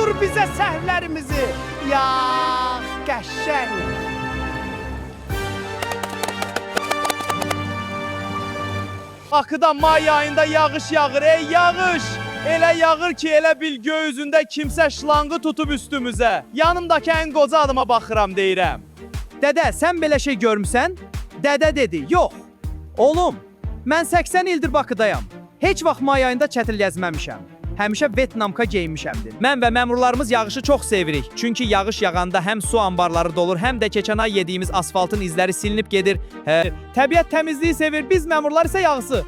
Unuttur bizə səhvlərimizi. Yağ qəşəng. Bakıda may ayında yağış yağır, ey yağış. Elə yağır ki, elə bil göy üzündə kimsə şlanğı tutub üstümüzə. Yanımdakı ən qoca adıma baxıram deyirəm. Dədə, sən belə şey görmüsən? Dədə dedi, yox. Oğlum, mən 80 ildir Bakıdayam. Heç vaxt may ayında çətil gəzməmişəm. Həmişə Vietnamka geyinmişəmdir. Mən və məmurlarımız yağışı çox sevirik. Çünki yağış yağanda həm su anbarları dolur, həm də keçən ay yediyimiz asfaltın izləri silinib gedir. Təbiət təmizliyi sevir, biz məmurlar isə yağısı.